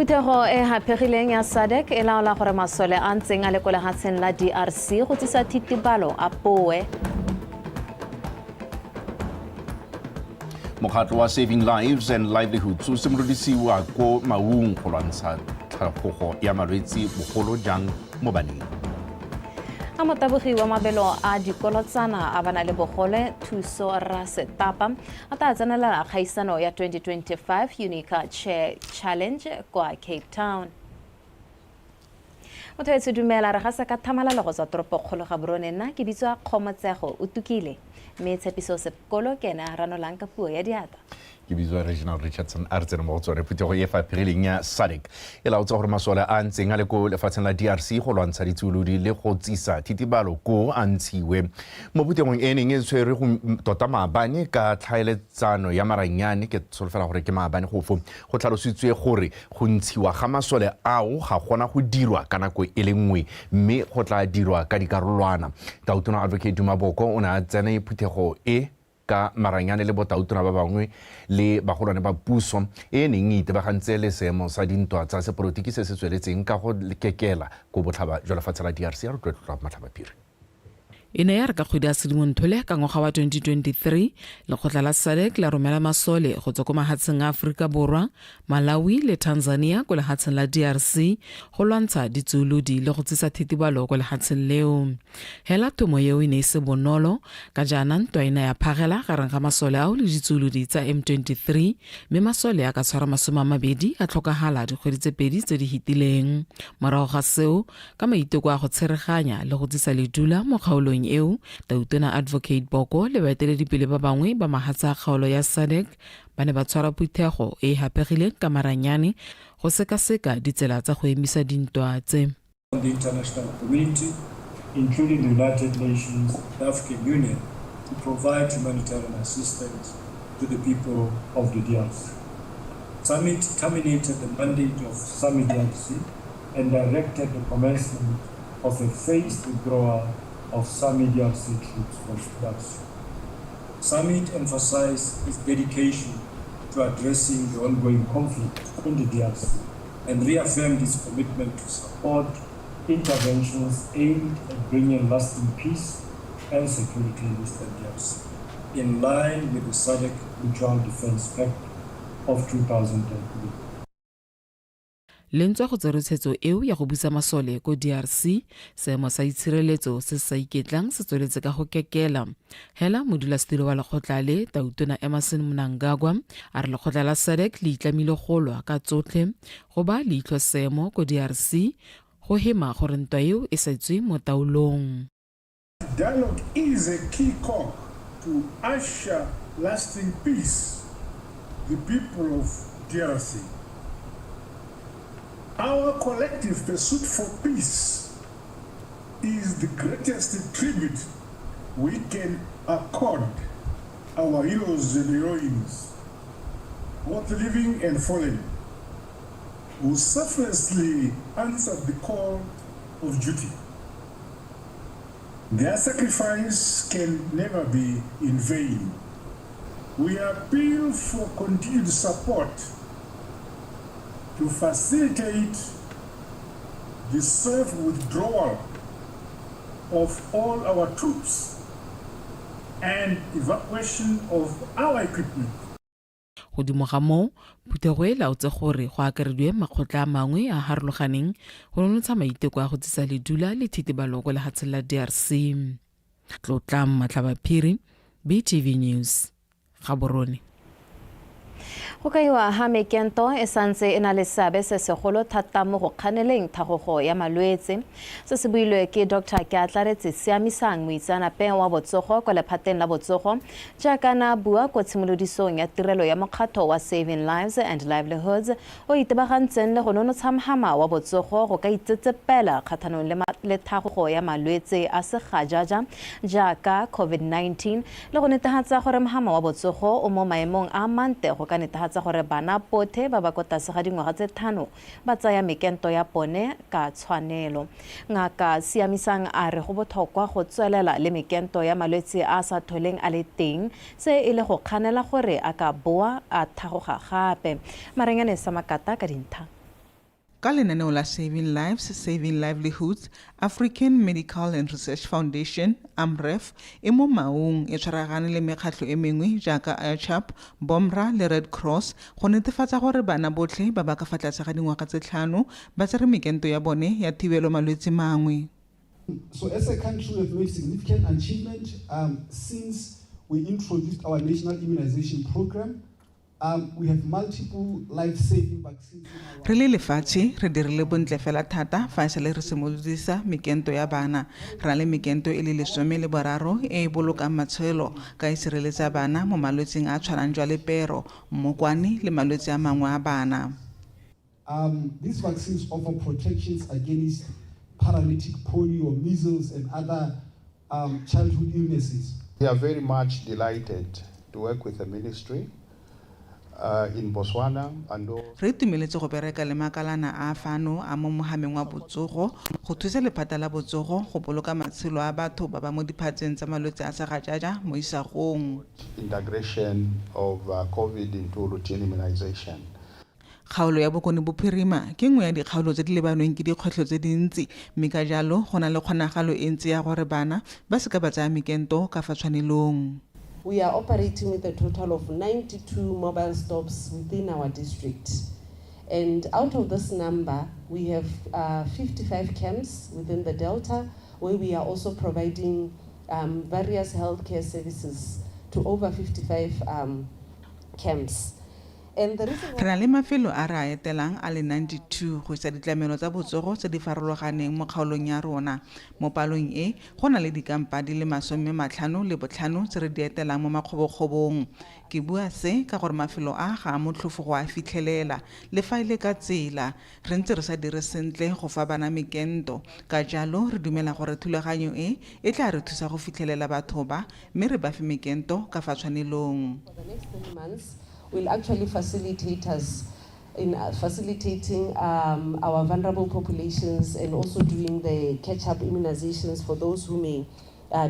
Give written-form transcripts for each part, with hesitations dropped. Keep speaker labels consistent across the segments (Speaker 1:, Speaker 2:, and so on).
Speaker 1: Phetogo e hapegileng ya SADC e laola gore masole a ntseng a le kwa lefatsheng la DRC go tlisa thitibalo a poe.
Speaker 2: Mokgatlo wa Saving Lives and Livelihoods o simolodisiwa ko Maung go lwantsha tlhagogo ya malwetse bogolo jang mo baneng.
Speaker 1: A motabogi wa mabelo a dikolotsana a bana le bogole thuso ra setapa a ta tsenelela kgaisano ya 2025 Unica Chair Challenge kwa Cape Town. Motho e dumela re ga se ka thamalalo go tswa toropokgolo ga borone nna ke bitswa Kgomotsego o tukile mme tshepiso sekolo ke ena ranolang ka puo ya diata.
Speaker 2: Ke bitswa Reginald Richardson a re tsena mo go tsone phetogo e fapegileng ya SADC e laotsa gore masole a ntseng a le ko lefatsheng la DRC go lwantsha ditsolodi le go tsisa thitibalo ko a ntshiwe mo phuthegong e neng e tshwere go tota maabane ka tlhaeletsano ya maranyane ke solofela gore ke maabane go tlhalositswe gore go ntshiwa ga masole ao ga gona go dirwa ka nako e le nngwe mme go tla dirwa ka dikarolwana. Tautona Advocate Dumaboko o ne a tsena phuthego e ka maranyane le botautona ba bangwe le bagolwane ba puso e neng e itebagantse le seemo sa dintwa tsa sepolotiki se se tsweletseng ka go kekela go botlhaba jwa lefatshe la DRC ya re tlotla matlhabaphiri.
Speaker 3: E ne ya re ka kgwedi ya Sedimonthole ka ngwaga wa 2023 lekgotla la SADC la romela masole go tswa ko mahatsheng a Aforika Borwa, Malawi le Tanzania ko lehatsheng la DRC go lwantsha ditsolodi le go tsisa thitibalo ko lehatsheng leo. Hela tomo yeo e ne se bonolo ka jaana ntwa ena ya phagela gareng ga masole ao le ditsolodi tsa M23 mme masole a ka tshwara 20 a tlhokagala dikgwedi tse pedi tse di hitileng. Morago ga seo ka maiteko a go tshereganya le go tsisa ledula mo kgaolong eo Tautona Advocate Boko le baeteledipele ba bangwe ba mahatsa kgaolo ya SADC ba ne ba tshwara phuthego e hapegileng ka maranyane go sekaseka ditsela tsa go emisa dintwa tse.
Speaker 4: The international community, including the United Nations, the African Union, to provide humanitarian assistance to the people of the DRC. Summit terminated the mandate of Summit DRC and directed the commencement of a phased withdrawal of Summit DRC troops from DRC. Summit emphasized its dedication to addressing the ongoing conflict in the DRC and reaffirmed its commitment to support interventions aimed at bringing lasting peace and security in Eastern DRC, in line with the SADC Mutual Defense Pact of 2003.
Speaker 3: Lentswa go tseretsetso eo ya go busa masole ko DRC seemo sa itshireletso se sa iketlang se tsweletse ka go kekela. Hela modulasetilo wa lekgotla le Tautona Emerson Mnangagwa a re lekgotla la SADC le itlamile go lwa ka tsotlhe go ba leitlho seemo ko DRC go hema gore ntwa eo e sa tswe mo taolong.
Speaker 5: Dialogue is a key cog to usher lasting peace the people of DRC. Our collective pursuit for peace is the greatest tribute we can accord our heroes and heroines, both living and fallen, who selflessly answered the call of duty. Their sacrifice can never be in vain. We appeal for continued support to facilitate the safe withdrawal of all our troops and evacuation of our equipment.
Speaker 3: Godimo ga moo phuthego e laotse gore go akarediwe makgotla a mangwe a harologaneng go nontsha maiteko a go tsisa ledula le thitibalo go lehatsheng la DRC. Tlotla Matlhabaphiri, BTV News, Gaborone.
Speaker 1: Go kaiwa ha mekento e santse e na le seabe se segolo thata mo go kganeleng thagogo ya malwetse se se builwe ke Dr. Keatlaretse Siamisang moitseanape wa botsogo kwa lephateng la botsogo jaaka na bua ko tshimolodisong ya tirelo ya mokgatlho wa Saving Lives and Livelihoods o itebagantseng le go nonotsha mogama wa botsogo go ka itsetsepela kgathanong le thagogo ya malwetse a segajaja jaaka COVID-19 le go netefatsa gore mogama wa botsogo o mo maemong a mante go ka netefatsa gore bana pothe ba ba tlase ga dingwaga tse 5 ba tsaya mekento ya pone ka tshwanelo. Ngaka Siamisang a re go botlhokwa go tswelela le mekento ya malwetse a sa tholeng a le teng se e le go kganela gore a ka boa a thagoga gape. Maranyane sa makata ka dintlha.
Speaker 6: Ka lenaneo la Saving Lives, Saving Livelihoods, African Medical and Research Foundation, AMREF, e mo maong e tshwaragane le mekgatlo e mengwe jaaka ICHAP, BOMRA le Red Cross go netefatsa gore bana botlhe ba ba ka fa tlase ga dingwaga tse 5 ba tsere mekento ya bone ya thibelo malwetse mangwe.
Speaker 7: So as a country, we have made significant achievement since we introduced our national immunization program. We have multiple life-saving vaccines.
Speaker 6: Re le lefatshe re dirile bontle fela thata fa sele re simolodisa mekento ya bana. Ra le mekento e le 13 e bolokang matshelo ka e sireletsa bana mo malwetseng a tshwanang jwa lepero, mmokwane le malwetse a mangwe a bana.
Speaker 7: These vaccines offer protections against paralytic polio, measles, and other childhood illnesses.
Speaker 8: We are very much delighted to work with the ministry in Botswana and
Speaker 6: re tumeletse go bereka le makalana a fano a mo mohameng wa botsogo go thusa lephata la botsogo go boloka matshelo a batho ba ba mo diphatseng tsa malwetse a sa gajaja mo isagong.
Speaker 8: Integration of COVID into routine immunization.
Speaker 6: Kgaolo ya bokone bophirima ke nngwe ya dikgaolo tse di lebanweng ke dikgwetlho tse dintsi mme ka jalo go na le kgonagalo e ntsi ya gore bana ba se ka ba tsaya mekento ka fa tshwanelong.
Speaker 9: We are operating with a total of 92 mobile stops within our district. And out of this number, we have 55 camps within the Delta, where we are also providing various healthcare services to over 55 camps.
Speaker 6: Re na le mafelo a re a etelang a le 92 go isa ditlamelo tsa botsogo tse di farologaneng mo kgaolong ya rona. Mo palong e go na le dikampa di le 55 tse re di etelang mo makgobokgobong. Ke bua se ka gore mafelo a ga motlhofo go a fitlhelela le fa ile ka tsela re ntse re sa dire sentle go fa bana mekento. Ka jalo re dumela gore thulaganyo e tla re thusa go fitlhelela batho ba mme re ba fe mekento ka fa tshwanelong.
Speaker 9: Will actually facilitate us in facilitating our vulnerable populations and also doing the catch-up immunizations for those who may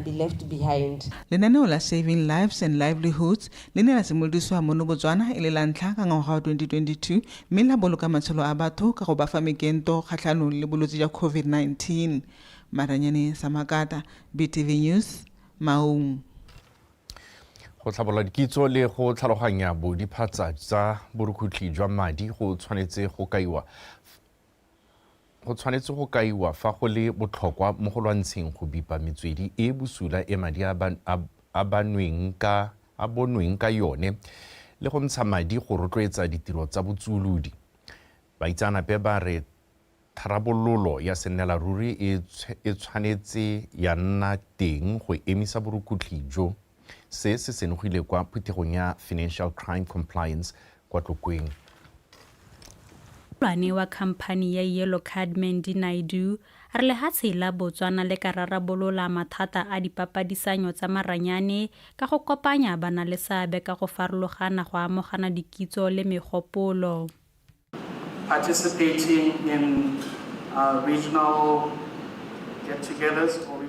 Speaker 9: be left behind.
Speaker 6: Lenaneo la Saving Lives and Livelihoods le ne la simolodisiwa mo Botswana e le la ntlha ka ngwaga wa 2022 mme la boloka matshelo a batho ka go ba fa mekento kgatlhanong le bolwetse jwa COVID-19. Maranyane Samakata, BTV News, Maung.
Speaker 2: Go tlhabolola dikitso le go tlhaloganya bodiphatsa tsa borukutlhi jwa madi go tshwanetse go kaiwa fa go le botlhokwa mo go lwantsheng go bipa metswedi e busula e madi a bonweng ka yone le go ntsha madi go rotloetsa ditiro tsa botsolodi. Baitsanape ba re tharabololo ya sennelaruri e tshwanetse ya nna teng go emisa borukutlhi jo. Se senogile kwa phuthegong ya Financial Crime Compliance kwa Tlokweng.
Speaker 10: Lwane wa khamphani ya Yellow Card Mandy Naidu a re lehatshe la Botswana le ka rarabolola mathata a dipapadisanyo tsa maranyane ka go kopanya bana le seabe ka go farologana go amogana dikitso le megopolo.
Speaker 11: Participating in regional get-togethers or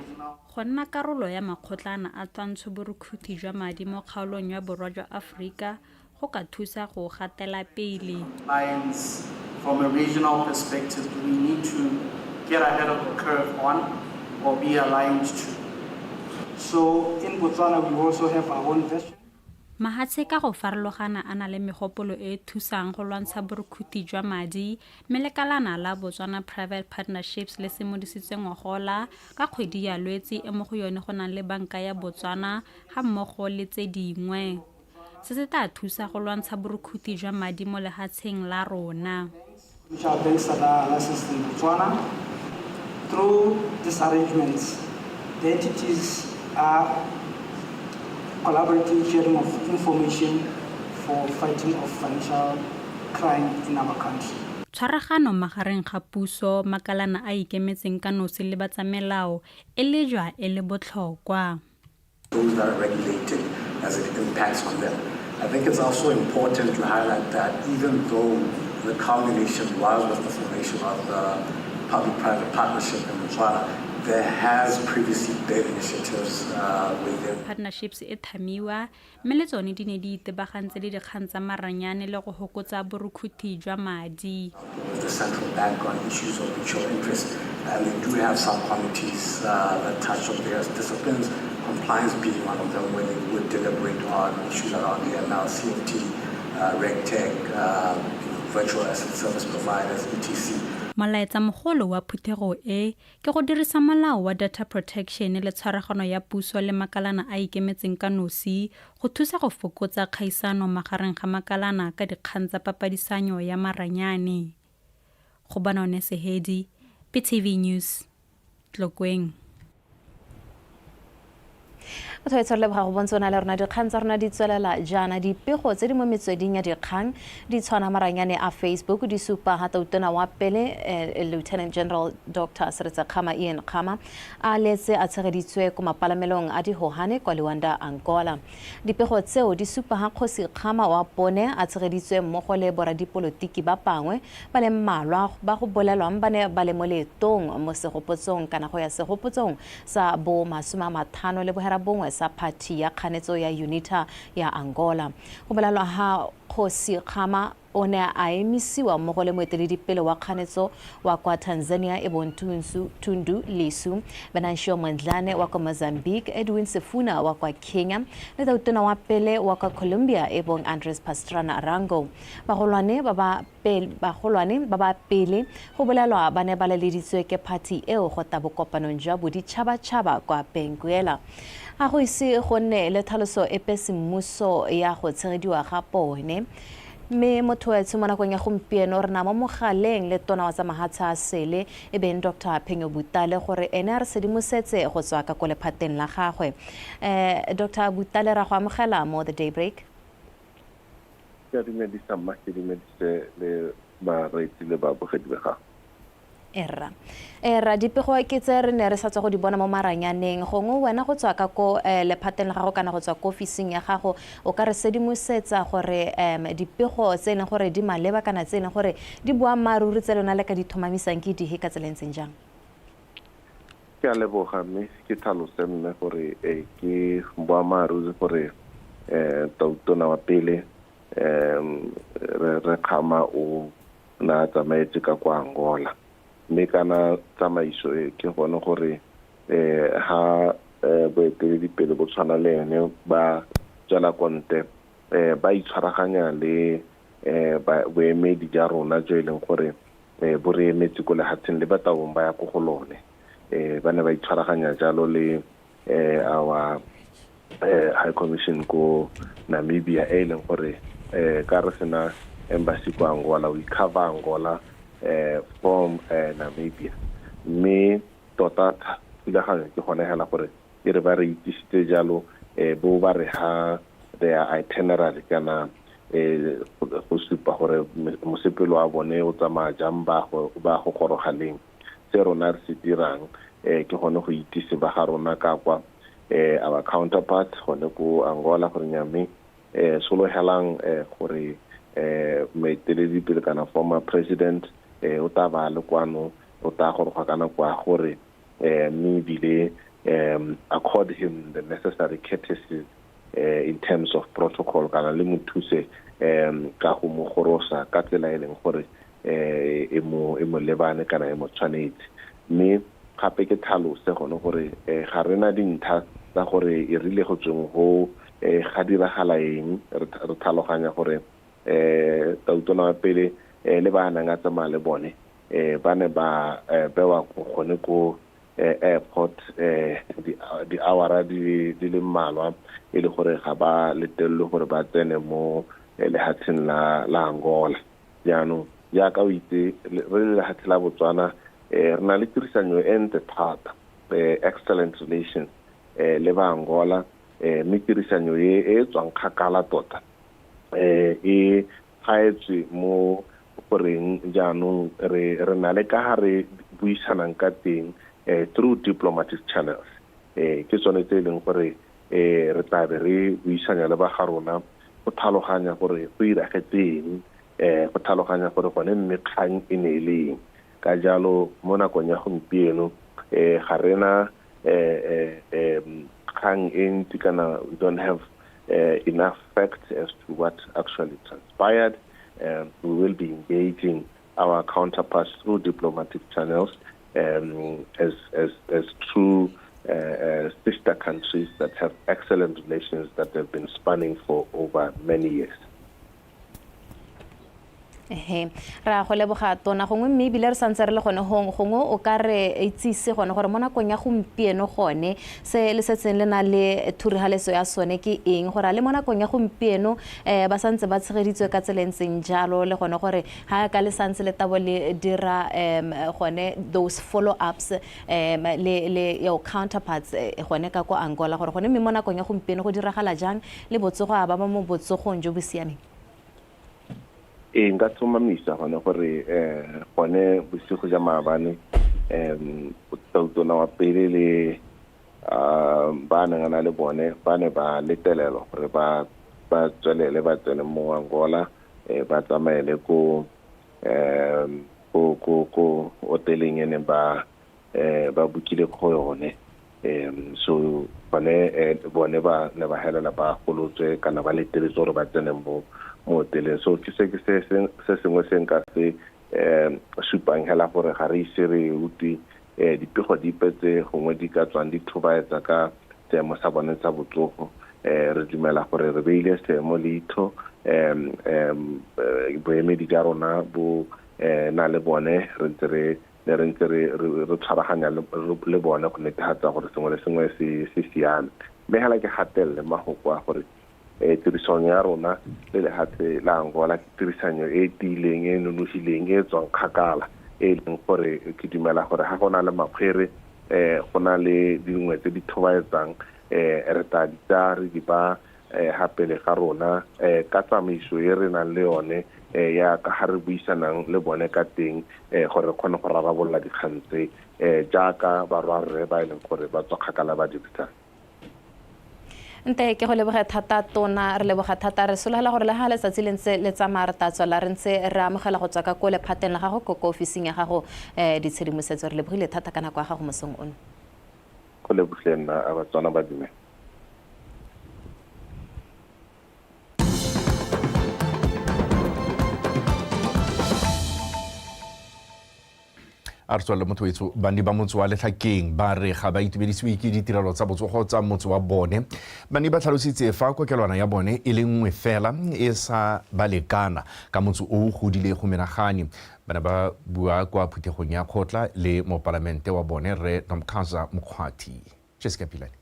Speaker 10: go nna karolo ya makgotlana a twantsho borukhuthi jwa madi mo kgaolong ya borwa jwa Afrika go ka thusa go gatela pele.
Speaker 11: From a regional perspective, we need to get ahead of the curve on or be aligned to. So in Botswana, we also have our own vision.
Speaker 10: Mahatshe ka go farologana a na le megopolo e thusang go lwantsha borukhuthi jwa madi mme lekalana la Botswana Private Partnerships le simodisitse ngwagola ka kgwedi ya Lwetse e mo go yone go nang le banka ya Botswana ga mmogo le tse dingwe. Se se tla thusa go lwantsha borukhuthi jwa madi mo lehatsheng la rona.
Speaker 11: Through these arrangements, the entities are collaborative sharing of information for fighting of financial crime in our country.
Speaker 10: Tshwaragano magareng ga puso makalana a ikemetseng ka nosi le batsamelao e le jwa e le botlhokwa.
Speaker 12: Those that are regulated as it impacts on them. I think it's also important to highlight that even though the culmination was with the formation of the public-private partnership in Botswana, there has previously been initiatives within
Speaker 10: partnerships e thamiwa mme le tsone di ne di itebagantse le dikgang tsa maranyane le go hokotsa borukhuthi jwa madi.
Speaker 12: the central bank on issues of mutual interest, and they do have some committees that touch on various disciplines, compliance being one of them, where they would deliberate on issues around the ML, CFT, RegTech, virtual asset service providers, etc.
Speaker 10: Molaetsa mogolo wa phuthego e ke go dirisa molao wa data protection le tshwaragano ya puso le makalana a ikemetseng ka nosi go thusa go fokotsa kgaisano magareng ga makalana ka dikgang tsa papadisanyo ya maranyane. Go bona one Sehedi, Btv News, Tlokweng.
Speaker 1: O tshwanetse le go bontshona le rona dikgang tsa rona di tswelela jana dipego tse di mo metsweding ya dikgang di tshwana maranyane a Facebook di supa hata utona wa pele Lieutenant General Dr. SETSWANA Ian Khama a letse a tshegeditswe ko mapalamelong a dihohane kwa Luanda Angola. Dipego tseo di supa ha Khosi Khama wa pone a tshegeditswe mmogo le boradipolotiki ba pangwe ba le mmalwa ba go bolelwang ba ne ba le mo letong mo segopotsong kana go ya segopotsong sa bo 50 le bohera bongwe sa party ya kganetso ya UNITA ya Angola. Go bolalwa ha Khosi Khama o ne a emisiwa mmogo le moeteledipele wa kganetso wa kwa Tanzania Tundu Lissu, Venancio Mondlane wa kwa Mozambique, Edwin Sifuna wa kwa Kenya le tautona wa pele wa kwa Colombia ebong Andres Pastrana Arango. Bagolwane ba ba pele go bolalwa ba ne ba leleditswe ke party eo go tabokopanong jwa boditšhabatšhaba kwa Benguela. A go ise go nne le tlhaloso epe semmuso ya go tshegediwa ga pone. Me motho wa tsimo nakong ya gompieno re na mo mogaleng le tona wa tsa mahatsha a sele e beng Dr. Phenyo Butale gore ene a re sedimosetse go tswa ka kolephateng la gagwe. Dr. Butale ra go amogela mo the daybreak.
Speaker 13: Ke dumedisa mmakedimedise le bareetsi le babogedi ba gago.
Speaker 1: Era dipego ke tse re ne re sa tswa go di bona mo maranyaneng gongwe wena go tswa ka ko lephateng la gago kana go tswa ko ofising ya gago o ka re sedimosetsa gore dipego tse ne gore di maleba kana tse ne gore di bua maruri tse lona le ka di thomamisang ke di ka tselentseng jang.
Speaker 13: Ke a leboga mme ke tlhalose mme gore ke bua maruri gore tautona wa pele re Khama o na tsamaetse ka kwa Angola. Mme kana tsamaiso ke gone gore ha boeteledipele bo tshwana le ene ba tswela konte ba itshwaraganya le boemedi ja rona jo e leng gore bo re emetse ko lehatsheng le bataong ba ya go lone. Ba ne ba itshwaraganya jalo le our High Commission ko Namibia e leng gore ka re sena embassy ko Angola we cover Angola from Namibia. Me tota pilaganyo ke gone hela gore e re ba re itisitse jalo bo ba re ha their itinerary kana go supa gore mosepelo wa bone o tsamaya jang ba go gorogaleng se rona re se dirang ke gone go itise ba ga rona ka kwa our counterparts gone ko Angola gore nyame solo helang gore moeteledipele kana former president o ta ba le kwano o ta go ga kana kwa gore me bile accord him the necessary courtesies in terms of protocol kana le mothuse ka go mo gorosa ka tsela e leng gore e mo lebane kana e mo tshwanetse. Me gape ke tlhalose gone gore ga rena dintha tsa gore e rile go tsweng go ga diragala eng re tlhaloganya gore tautona wa pele le ba nang a tsamaya le bone ba ne ba bewa gone ko airport di hour di le mmalwa e le gore ga ba letelwe gore ba tsene mo lehatsheng la Angola. Jaanong jaaka o itse re le lehatshe la Botswana re na le tirisanyo e ntle thata excellent relations le ba Angola mme tirisanyo e tswang kgakala tota e gaetswe mo goreng jaanong re na le ka re buisanang ka teng through diplomatic channels ke tsone tse e leng gore re tla be re buisanya le ba ga rona go tlhaloganya gore go iragetseng go tlhaloganya gore gone mme kgang e ne e leng ka jalo mo nakong ya gompieno ga rena kgang e ntsi kana we don't have enough facts as to what actually transpired. We will be engaging our counterparts through diplomatic channels as true sister countries that have excellent relations that have been spanning for over many years.
Speaker 1: Ra go leboga tona gongwe mme bile re santse re le gone gongwe o ka re itsise gone gore mo nakong ya gompieno gone se le setseng le na le thurigaleso ya sone ke eng gore le mo nakong ya gompieno ba santse ba tshegeditswe ka tselentseng jalo le gone gore ha ka le santse le tabo le dira gone those follow ups le your counterparts gone ka ko Angola gore gone mme mo nakong ya gompieno go diragala jang le botsogo a ba mo botsogong jo bo siameng.
Speaker 13: Nka tsomamisa gone gore gone bosigo ja maabane tona wa pele le ba nangana le bone ba ne ba letelelo gore ba tswelele ba tsene mo Angola ba tsamaele ko hoteleng ene ba bukile go yone so bone ba ne ba helela ba golotswe kana ba leteletse gore ba tsene mo hoteleng so ke se sengwe se nka se supang hela gore ga re ise re uti dipego dipetse gongwe di ka tswang di thobaetsa ka seemo sa bone sa botsogo re dumela gore re beile seemo leitho boemedi ja rona bo na le bone re ntse re tshwaraganya le bone go netefatsa gore sengwe le sengwe se siame mme hela ke gatelle magoko a gore tirisong ya rona le lehatshe la Angola ke tirisanyo e tileng e nonofileng e tswang kgakala e leng gore ke dumela gore ha gona le makgwere go na le dingwe tse di thobaetsang re ta ditsa re di ba hape le ga rona ka tsamaiso e re nang le yone ya ka ha re buisanang le bone ka teng gore kgone go rarabolola dikgang tse jaaka barwarre ba e leng gore ba tswa kgakala ba dirisang.
Speaker 1: Nte ke go leboga thata tona re leboga thata re sologela gore le ha letsatsi le ntse le tsamaya re tatswa la re ntse re amogela go tswa ka ko lephateng la gago ko ofising ya gago ditshedimosetso re lebogile thata ka nako ya gago mosong ono.
Speaker 13: Go lebogile nna a Batswana ba dumela.
Speaker 2: a re tswalla motho wetso bandi ba motse wa Letlhakeng ba re ga ba itebedisiwe ke ditirelo tsa botsogo tsa motse wa bone bandi ba tlhalositse fa kokelwana ya bone e le nngwe fela e sa balekana ka motse o godile go menagane bana ba bua kwa phuthegong ya khotla le mo parlamente wa bone re Nomkhaza Mkhwathi. Jessica Pilane.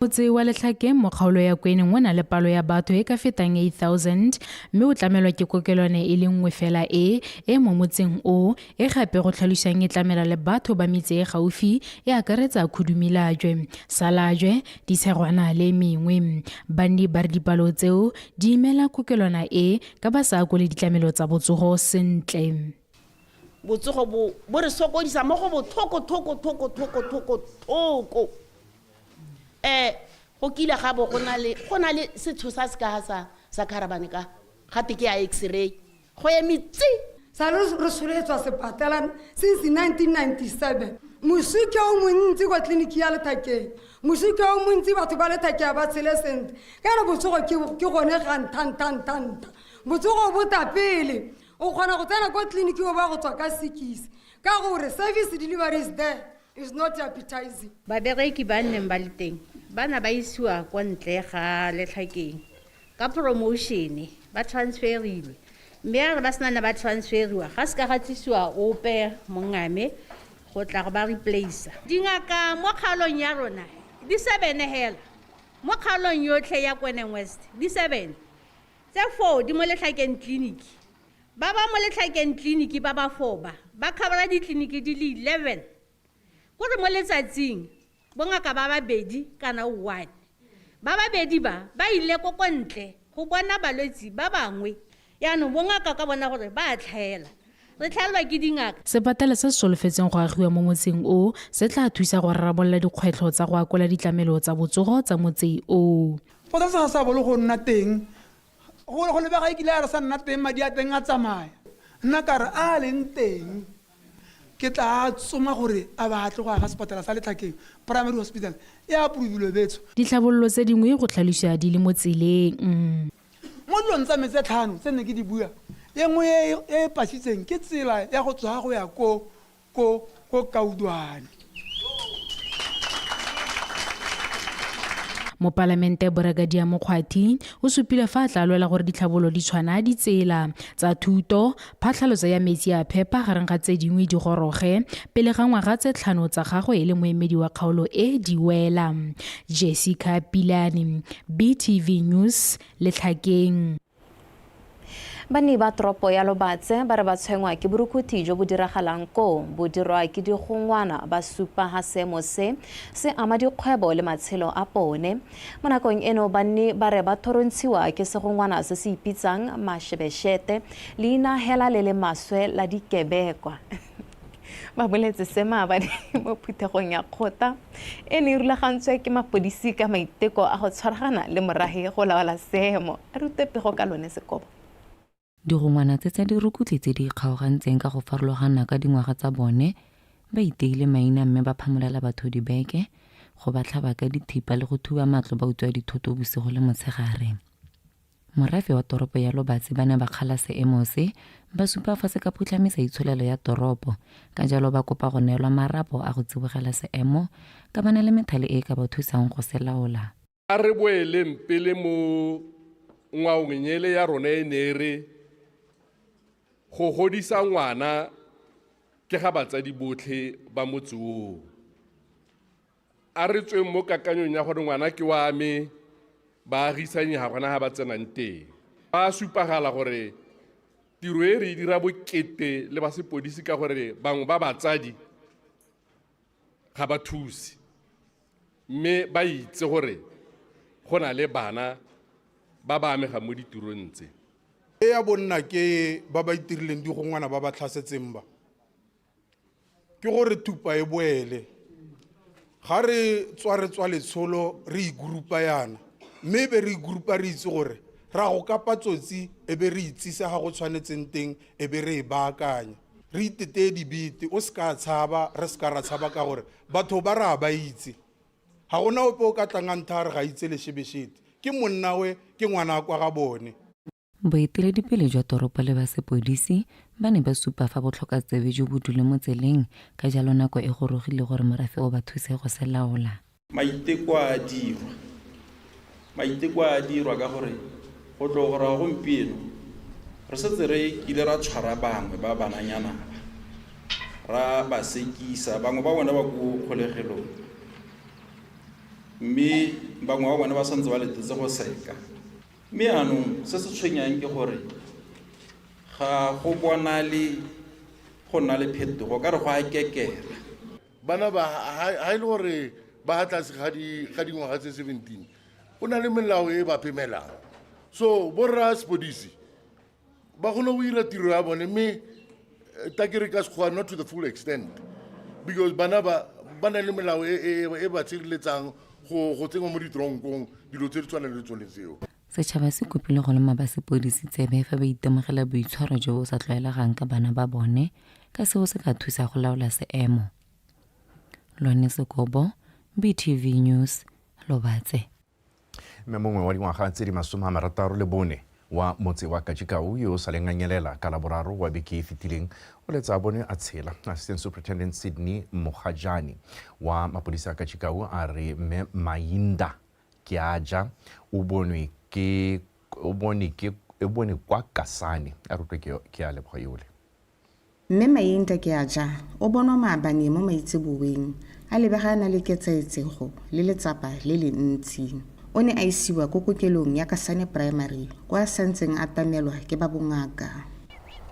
Speaker 14: Motse wa Letlhakeng mo kgaolo ya Kweneng o na le palo ya batho e ka fetang 8,000 mme o tlamelwa ke kokelwane e le nngwe fela e mo motseng o e gape go tlhalosang e tlamela le batho ba metse e gaufi e akaretsa Khudumilajwe, Salajwe, Disegwana le mengwe. Bandi ba re dipalo tseo di imela kokelwana e ka ba sa go le ditlamelo tsa botsogo sentle.
Speaker 15: Botsogo bo re sokodisa mo go bothoko go kile ga bo go na le setho sa se ka sa karabane ka gate ke ya x-ray go emitsi
Speaker 16: sa re soletswa sepatelana since 1997 musike o montsi kwa tleliniki ya Letlhakeng musike o montsi batho ba Letlhakeng ba tshele sentle ka re botsogo ke gone ga ntanta botsogo bo tapele o kgona go tsena kwa tleliniki o ba go tswa ka sikisi ka gore service delivery is there is not appetizing.
Speaker 17: Babereki ba nneng ba le teng bana ba isiwa kwa ntle ga Letlhakeng ka promotion ba transferiwe mme ba sena ba transferiwa ga se ka gatsisiwa ope mongame go tla go ba replace dingaka mo kgaolong ya rona di 7 hela mo kgaolong yotlhe ya Kweneng West di 7 tse 4 di mo Letlhakeng clinic ba mo Letlhakeng clinic ba 4 ba khabara di clinic di 11 gore mo letsatsing bongaka ba babedi kana 1 ba babedi ba ile ko kontle go bona balwetsi ba bangwe yaanong bongaka ka bona gore ba tlhaela re tlhalwa ke dingaka.
Speaker 14: Sepatala se solofetseng go agiwa mo motseng o se tla thusa go rarabolla dikgwetlho tsa go akola ditlamelo tsa botsogo tsa motse o.
Speaker 18: Fota sa bolo go nna teng go le ba ga ikile a re sa nna teng madi a teng a tsamaya nna ka re a leng teng ke tla tsoma gore a batle go aga sepatala sa Letlhakeng primary hospital e approvilwe betso.
Speaker 14: Ditlhabololo tse dingwe go tlhalosiwa di le mo tseleng.
Speaker 18: Mo dilong tsa metsi a tlhano tse ne ke di bua e nngwe e pasitseng ke tsela ya go tswa go ya ko Kaudwane.
Speaker 14: Mopalamente Brigadier Mokgwathi o supile fa tla lwela gore ditlhabolo di tshwana ditsela tsa thuto, phatlhaloso ya metsi a phepa gareng ga tse dingwe di goroge pele ga ngwaga tse 5 tsa gagwe e le moemedi wa kgaolo e di wela. Jessica Pilani, BTV News, Letlhakeng.
Speaker 1: Bani ba tropo ya Lobatse ba re ba tshwengwa ke borukhuthi jo bo diragalang ko bo dirwa ke digongwana ba supa ha seemo se ama dikgwebo le matshelo a pone. Mo nakong eno bani ba re ba thorontshiwa ke segongwana se se ipitsang mashebeshete leina hela le le maswe la dikebekwa. Ba boletse sema ba mo phuthegong ya kgota e ne rulagantswe ke mapodisi ka maiteko a go tshwaragana le morahe go laola seemo. A rutepego ka lone sekobo.
Speaker 19: Digongwana tsa dirukhutlhi tse di kgaogantseng ka go farologana ka dingwaga tsa bone ba iteile maina mme ba phamolela batho dibeke go ba tlhaba ka dithipa le go thuba matlo ba utswa dithoto bosigo le motshegare. Morafe wa toropo ya Lobatse ba ne ba kgala seemo se ba supa fa se ka phutlhamisa itsholelo ya toropo ka jalo ba kopa go neelwa marapo a go tsibogela seemo ka bana le methale e ka ba thusang go se laola.
Speaker 20: A re boeleng pele mo ngwaongnyele ya rona e nere go godisa ngwana ke ga batsadi botlhe ba motse o. A re tsweng mo kakanyong ya gore ngwana ke wa me ba agisanye ga gona ga ba tsenang teng. Ba supagala gore tiro e re dira bokete le ba sepodisi ka gore bangwe ba batsadi ga ba thusi mme ba itse gore go na le bana ba ba amega mo ditirong tse.
Speaker 21: E ya bonna ke ba ba itirileng digongwana ba ba tlhasetseng ba ke gore thupa e boele ga re tswa letsholo re igrupa yana mme be re igrupa re itse gore ra go kapa tsotsi e be re itsisa ga go tshwanetseng teng e be re e baakanya re itete dibete o ska tshaba re ska ra tshaba ka gore batho ba ra ba itse ga gona ope o ka tlangang thare ga itse le shebeshete ke monna we ke ngwana kwa ga bone.
Speaker 19: Boeteledipele jwa toropo le ba sepodisi ba ne ba supa fa botlhokatsebe jo bo dule mo tseleng ka jalo nako e gorogile gore morafe o ba thuse go se laola.
Speaker 22: Maiteko a dirwa ka gore go tlo gore a gompieno re setse re ile ra tshwara bangwe ba bananyana ra ba sekisa bangwe ba bona ba go kgolegelong mme bangwe ba bona ba santse ba letetse go seka. Mme anong se se tshwenyang ke gore ga go bona le go nna le phetogo ka re go a kekela.
Speaker 23: Bana ba ha ile gore ba hatlase ga dingwaga tse 17 go na le melao e ba phemelang so borra sepodisi ba gona go ira tiro ya bone mme takere ka sekgowa not to the full extent because bana na le melao e ba tshireletsang go tsengwa mo ditoronkong dilo tse di tshwanang le tsone tseo.
Speaker 19: Setšhaba se kopile go lema ba sepodisi tsebe fa ba itemogela boitshwaro jo bo sa tlwaelegang ka bana ba bone ka seo se ka thusa go laola seemo. Lone Sekobo, BTV News, Lobatse.
Speaker 2: Mme mongwe wa dingwaga tse di 64 wa motse wa Kajikau yo sa lenganyelela ka laboraro wa beke e fetileng o letsa bone a tshela. Assistant Superintendent Sydney Mogajani wa mapodisa a Kajikau a re mme Mainda ke aja o bonwe kwa Kasane a rutwe ke a Leboga yole.
Speaker 24: Mme Mainda ke aja o bonwa maabane mo maitseboeng a lebagana le ketsaetsego le letsapa le le ntsi. O ne a isiwa ko kokelong ya Kasane Primary kwa santseng a tamelwa ke ba bongaka.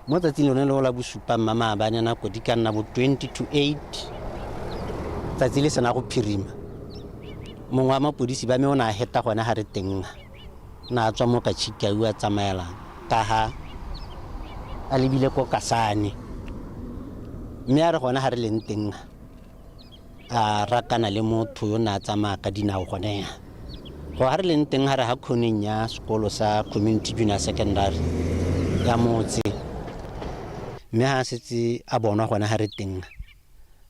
Speaker 25: Mo tsatsing lone le la bosupa maabane nako di ka nna bo 20 to 8 tsatsi le sena go phirima. Mongwe wa mapodisi ba me o na heta gona ha re teng na tswa mo Kajikau a tsamaela ka ha a lebile ko Kasane mme a re gona ha re leng teng a rakana le motho yo na tsamaya ka dinao gone go ha re leng teng ha re ha khoneng ya sekolo sa community junior secondary ya motse mme ha setse a bona gona ha re teng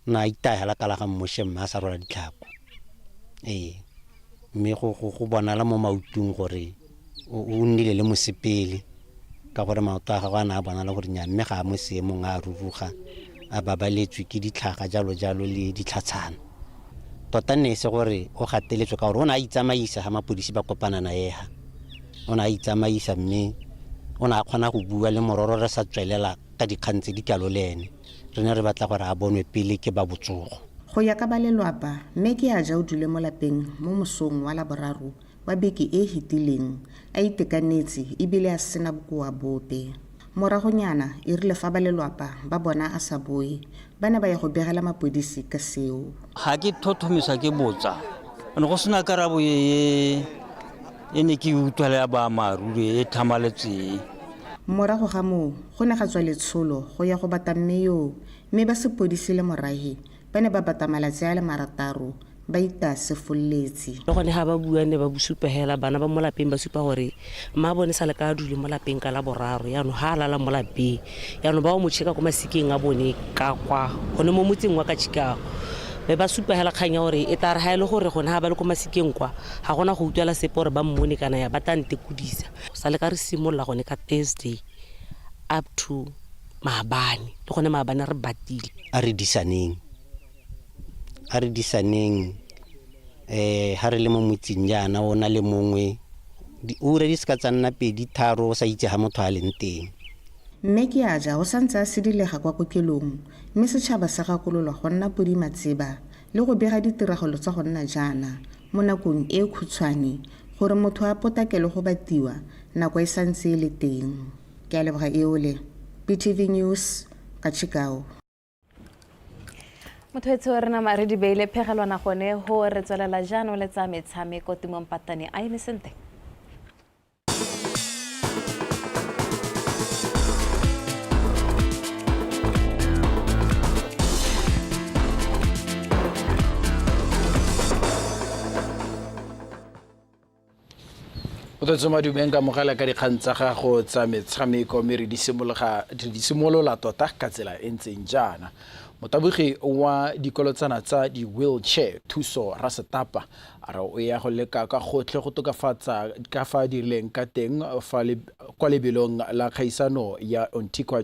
Speaker 25: na itahela ka la ga mmoshe mme a sa rola ditlhako mme go bonala mo mautong gore o nnile le mosepele ka gore maoto a gagwe a na a bonala gore nya mme ga a mo seemong a ruruga a babaletswe ke ditlhaga jalo le ditlhatshana tota nne se gore o gateletswe ka gore o na a itsamaisa ga mapodisi ba kopana na ega o na a itsamaisa mme o na a kgona go bua le mororo re sa tswelela ka dikgang tse di kalo le ene re ne re batla gore a bonwe pele ke ba botsogo
Speaker 24: go ya ka ba lelwapa mme ke a ja o dule mo lapeng mo mosong wa laboraro wa beke e hitileng a itekanetse ebile a sena bokoa bope moragonyana e rile fa ba lelwapa ba bona a sa boe ba ne ba ya go begela mapodisi ka seo
Speaker 3: ga ke thothomisa ke botsa ane go sena karabo e ne ke utlwela ba maruri e thamaletseng
Speaker 24: morago ga moo go ne ga tswa letsholo go ya go bata mmeo mme ba sepodisi le morahi ba ne ba bata malatsi a le marataro ba itasefolletsi
Speaker 4: le gone ga ba buane ba bosupa hela bana ba mo lapeng ba supa gore mma bone sa le ka dule mo lapeng ka la boraro yaanong ga a lala mo lapeng yaanong ba o mo tšheka ko masikeng a bone ka kwa gone mo motseng wa ka Chicago be ba supa hela kgang ya gore e tare ga e le gore gone ga ba le ko masikeng kwa ga gona go utlwela sepe gore ba mmone kana ya ba tante kudisa sa le ka re simolola gone ka Thursday up to maabane le gone maabane re batile
Speaker 25: a re disaneng ha re le mo motseng jaana o na le mongwe diura di ska tsa nna pedi tharo o sa itse ha motho a leng teng
Speaker 24: mme ke a ja o santse a sedilega kwa kokelong mme setšhaba sa gakololwa go nna podi matseba le go bega ditiragalo tsa go nna jaana mo nakong e khutshwane gore motho a potakele go batiwa nako e santse le teng ke a leboga eole BTV News ka Chicago
Speaker 1: motho re na mare di beile phegelwana gone ho re tswelela jano le tsa metshameko timong patane a imisente
Speaker 5: o tsoma dumeng ka mogala ka dikgang tsa gago tsa metshameko mme re di simolola tota ka tsela e ntseng jaana motabogi wa dikolotsana tsa di-wheelchair thuso Rasetapa a re o ya go leka ka gotlhe go tokafatsa ka fa dirileng ka teng kwa lebelong la kgaisano ya Ontikwa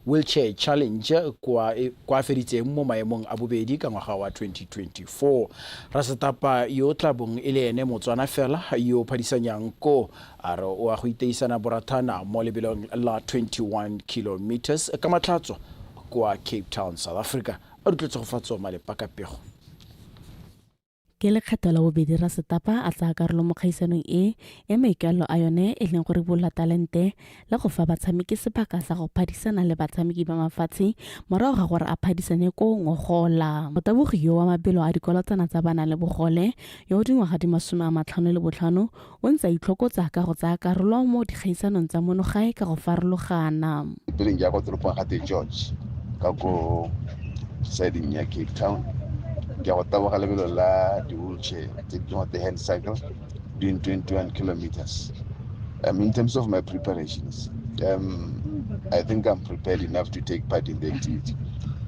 Speaker 5: Wheelchair Challenge kwa feditseng mo maemong a bobedi ka ngwaga wa 2024 Rasetapa yo tlabong e le ene Motswana fela yo phadisanyang ko a re o a go iteisana borathana mo lebelong la 21 kilometers ka matlhatso kwa Cape Town, South Africa. A dutletse go fatswa malepa ka pego.
Speaker 7: Ke lekgetho la bobedi Rasetapa a tsa karolo mo kgaisanong e maikalo a yone e leng gore bola talente le go fa batshameki sebaka sa go phadisana le batshameki ba mafatshe morago ga gore a phadisane ko ngogola motabogi yo wa mabelo a dikolotsana tsa bana le bogole yo dingwaga di 55 o ntse a itlhokotsa ka go tsaya karolo mo dikgaisanong tsa monogae ka go farologana
Speaker 8: bileng ya go tropong ga George ka go siding ya Cape Town ke go taboga lebelo la di-wheelchair the hand cycle doing 21 kilometers. In terms of my preparations, I think I'm prepared enough to take part in the activity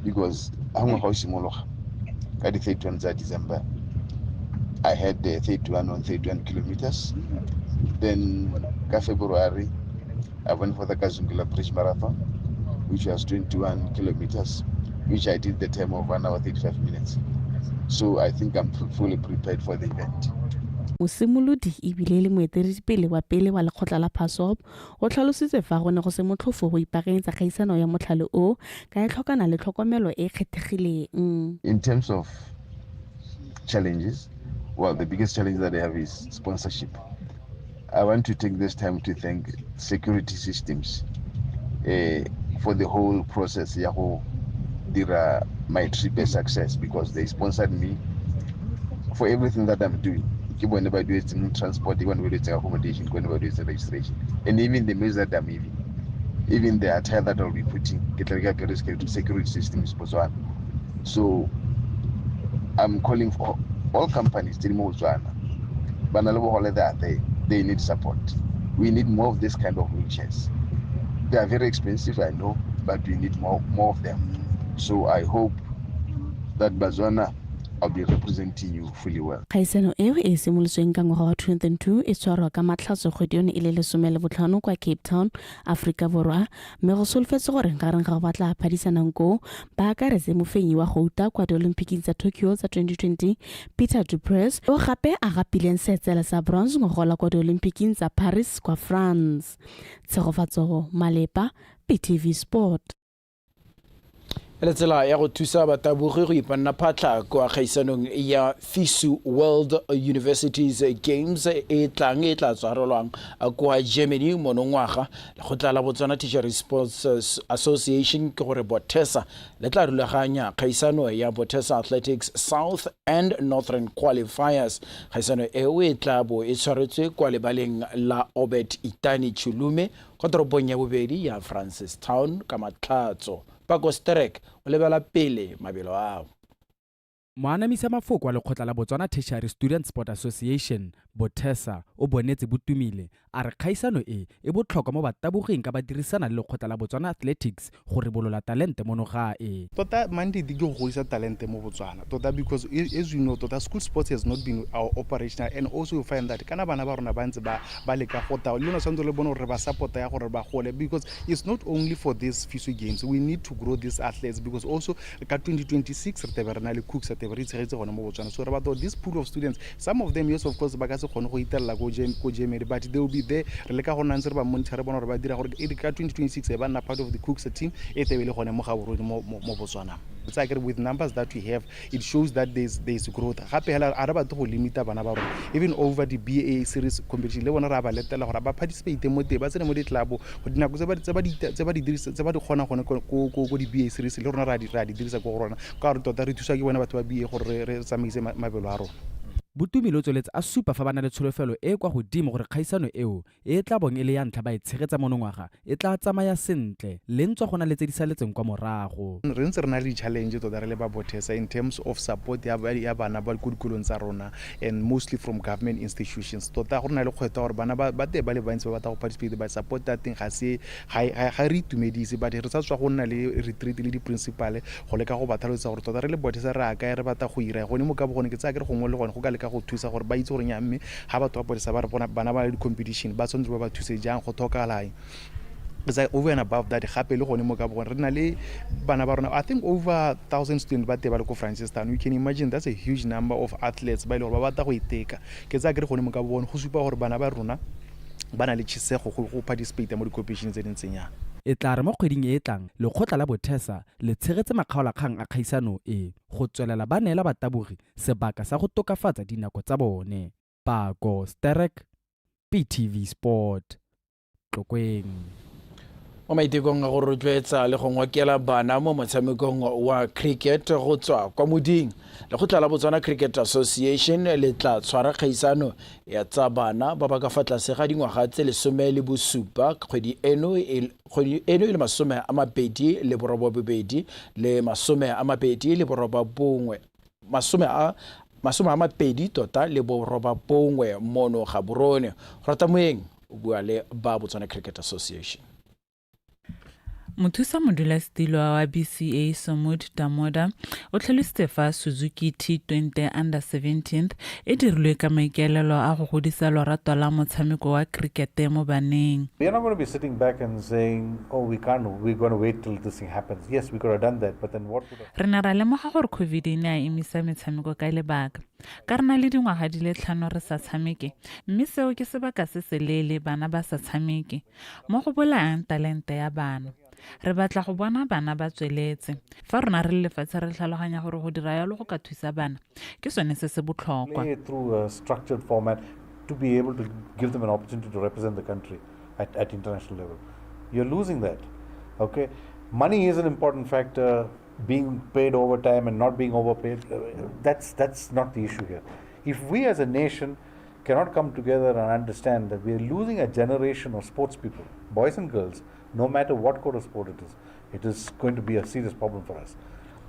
Speaker 8: because I'm a house at the 31st of December. I had the 31 kilometers. Then in February, I went for the Kazungula Bridge Marathon, which was 21 kilometers, which I did the time of 1 hour 35 minutes. So I think I'm fully prepared for the event.
Speaker 7: Mosimolodi ebile le moeteledipele wa pele wa lekgotla la PASOP o tlhalositse fa go ne go se motlhofo go ipaakanyetsa kgaisano ya motlhale o ka e tlhokana le tlhokomelo e kgethegileng.
Speaker 8: In terms of challenges, well, the biggest challenge that I have is sponsorship. I want to take this time to thank security systems for the whole process. My trip a success because they sponsored me for everything that I'm doing. Whenever I do it in transport, even when it's accommodation, whenever I do it in registration, and even the meals that I'm even the attire that I'll be putting, get like a security system is Botswana. So I'm calling for all companies in Botswana, but they need support. We need more of this kind of wheelchairs. They are very expensive, I know, but we need more of them. So I hope that Botswana, I'll be representing you fully well.
Speaker 7: Kgaisano eo e simolotsweng ka ngwaga wa 2002 e tshwarwa ka matlhatso kgwedi yone e le 15 kwa Cape Town, Afrika Borwa, mme go solofetse gore gareng ga go batla phadisanang koo ba akaretse mofenyi wa gouta kwa di-olympic tsa Tokyo tsa 2020 Peter Duprez o gape a gapileng seetsela sa bronze go gola kwa di-olympic tsa Paris kwa France. Tshegofatso Malepa, Btv Sport.
Speaker 5: Le tsela ya go thusa batabogi go ipanna phatla kwa kgaisanong ya FISU World Universities Games e tla tshwarelwang kwa Germany monongwaga. Lekgotla la Botswana Teacher Sports Association ke gore Botesa le tla rulaganya kgaisano ya Botesa Athletics South and Northern Qualifiers. Kgaisano e tla bo e tshwaretswe kwa lebaleng la Obert Itani Chulume kwa toropong ya bobedi ya Francistown ka Matlatso. Pako Sterek o lebela pele mabelo ao.
Speaker 6: Moanamisa mafoko wa lekgotla la Botswana Tertiary Student Sport Association Botesa o bonetse Botumile a re kgaisano e botlhokwa mo batabogeng ka ba dirisana le lekgotla la Botswana Athletics go ribolola talente mo nogae.
Speaker 9: Tota mandate ke go godisa talente mo Botswana. Tota because as you know, tota school sports has not been operational, and also you find that kana bana ba rona ba ntse ba leka go ta le no santse le bona gore ba support ya gore ba gole, because it's not only for these FISU games. We need to grow these athletes, because also ka 2026 re tebe rena le cooks at so about this pool of students, some of them, yes, of course, but they will be there. By 2026, they are part of the Cooks team. With numbers that we have, it shows that there's growth. Even over the BA series competition, they participate in the club.
Speaker 6: Botumile o tsweletse a supa fa bana le tsholofelo e kwa godimo gore kgaisano eo e tla bong e le ya ntlha ba e tshegetsa monongwaga e tla tsamaya sentle le ntswa gona le tse di saletseng kwa morago.
Speaker 9: Re ntse re na le challenge tota re le ba Botesa in terms of support ya bana ba dikolong tsa rona, and mostly from government institutions. Tota go na le kgwetwa gore bana ba te ba le bantsi ba batla go participate ba support that thing ga re itumedise, but re sa tswa go nna le retreat le di principal go leka go bathalotsa gore tota re le Botesa re aka re batla go ira go ne mo ka bogone ke tsa ke re gongwe le gone go ka leka go thusa gore ba itse gore nya mme ha batho ba Botesa ba re bona bana ba le competition ba tsondre ba thuse jang go thokala. It's like over and above that, I think over 1,000 students but Francistown. We can imagine that's a huge number of athletes by participate in the competitions in Kenya.
Speaker 6: E tla re mo kgweding e tlang lekgotla la Botesa le tshegetse makgaolakgang a kgaisano e go tswelela ba neela batabogi sebaka sa go tokafatsa dinako tsa bone. Pako Sterek, Btv Sport, Tlokweng.
Speaker 5: O maitekong a go rotloetsa le go ngwakela bana mo motshamekong wa cricket go tswa kwa moding. Lekgotla la Botswana Cricket Association le tla tshwara kgaisano ya tsa bana ba ba ka fa tlase ga dingwaga tse 17 kgwedi eno e le 20 le borobobedi le 20 20 tota le borobabongwe mono ga borone. Rata moeng o bua le ba Botswana Cricket Association.
Speaker 10: Mothusa modulasetilo wa BCA Somod Damoda o tlhalositse fa Suzuki T20 Under 17 e dirilwe ka maikaelelo a go godisa lorato la motshameko wa cricket mo baneng.
Speaker 11: We are not going to be sitting back and saying, oh, we're going to wait till this thing happens. Yes, we could have done that, but then what would have...
Speaker 10: Re na ra lemoga gore COVID e ne a emisa metshameko ka lebaka. Ka re na le dingwaga di le 5 re sa tshameke, mme seo ke sebaka se se leele bana ba sa tshameke mo go bolayang talente ya bana. Re batla go bona bana ba tsweletse fa rona re lefatshe re tlhaloganya gore go dira yalo go ka thusa bana ke sone se se botlhokwa.
Speaker 11: Play through a structured format to be able to give them an opportunity to represent the country at international level. You're losing that. Okay, money is an important factor. Being paid overtime and not being overpaid, that's not the issue here. If we as a nation cannot come together and understand that we are losing a generation of sports people, boys and girls, no matter what kind of sport it is going to be a serious problem for us.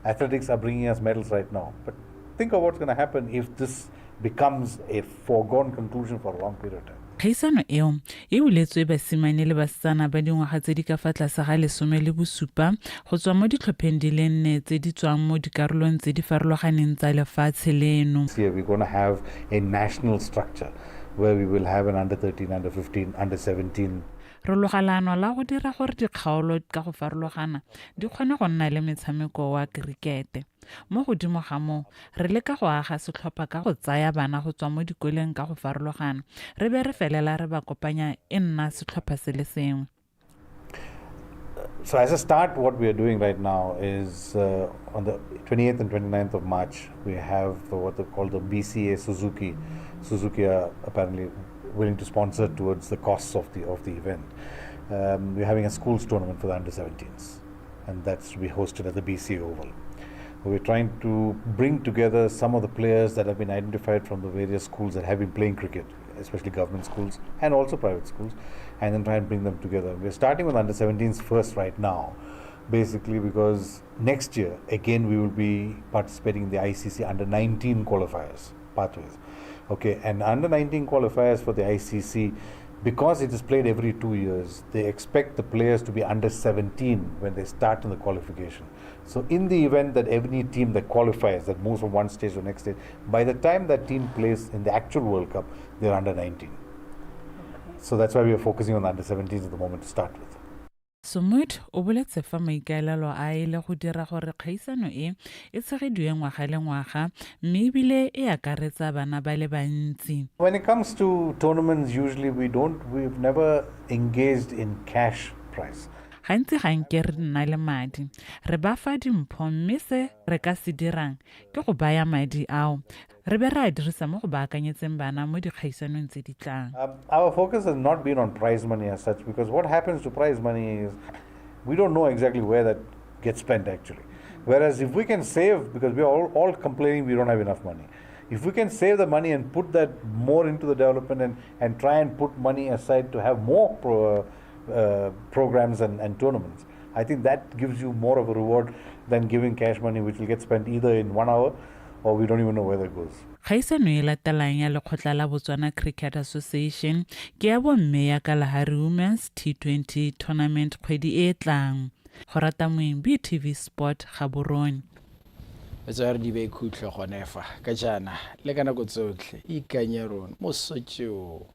Speaker 11: Athletics are bringing us medals right now, but think of what's going to happen if this becomes a foregone conclusion for a long period of time.
Speaker 10: Kgaisano eo e buletswe basimane le basetsana ba dingwaga tse di ka fa tlase ga 17 go tswa mo ditlhopheng di le 4 tse di tswang mo dikarolong tse di farologaneng tsa lefatshe leno.
Speaker 11: Here we're going to have a national structure where we will have an under 13, under 15, under 17.
Speaker 10: Re logalano la go dira gore dikgaolo ka go farologana di kgone go nna le metshameko wa krikete. Mo godimo ga mo re leka go aga setlhopha ka go tsaya bana go tswa mo dikoleng ka go farologana re be re felela re ba kopanya e nna setlhopha se le sengwe.
Speaker 11: So as a start, what we are doing right now is on the 28th and 29th of March, we have what they call the BCA Suzuki. Suzuki are apparently willing to sponsor towards the costs of the event. We're having a schools tournament for the under-17s, and that's to be hosted at the BCA Oval. We're trying to bring together some of the players that have been identified from the various schools that have been playing cricket, especially government schools and also private schools, and then try and bring them together. We're starting with under-17s first right now, basically because next year, again, we will be participating in the ICC under-19 qualifiers, pathways. Okay, and under-19 qualifiers for the ICC, because it is played every 2 years, they expect the players to be under 17 when they start in the qualification. So in the event that any team that qualifies, that moves from one stage to the next stage, by the time that team plays in the actual World Cup, they're under 19. So that's why we are focusing on the under 17s at the moment to start with.
Speaker 10: Sumut o boletse fa maikaelelo a ile go dira gore kgaisano e tshegediwe ngwaga le ngwaga mme ebile e akaretsa bana ba le bantsi.
Speaker 11: When it comes to tournaments, usually we've never engaged in cash prize.
Speaker 10: Gantsi ga nke re nna le madi re ba fa dimpho mme se re ka se dirang ke go baya madi ao re be ra dirisa mo go baakanyetseng bana mo dikgaisanong tse di tlang.
Speaker 11: Our focus has not been on prize money as such, because what happens to prize money is we don't know exactly where that gets spent actually. Whereas if we can save, because we are all complaining we don't have enough money, if we can save the money and put that more into the development and try and put money aside to have more programs and tournaments, I think that gives you more of a reward than giving cash money which will get spent either in 1 hour or we don't even know where that goes.
Speaker 10: Kgaisano e latelang ya lekgotla la Botswana Cricket Association ke ya bomme ya Kalahari Women's T20 Tournament kgwedi e tlang. Go rata Moembi TV Sport Gaborone.
Speaker 5: Tsare di be khutlo gone fa ka jana le kana go tsotlhe ikanye rona mo sotjeo.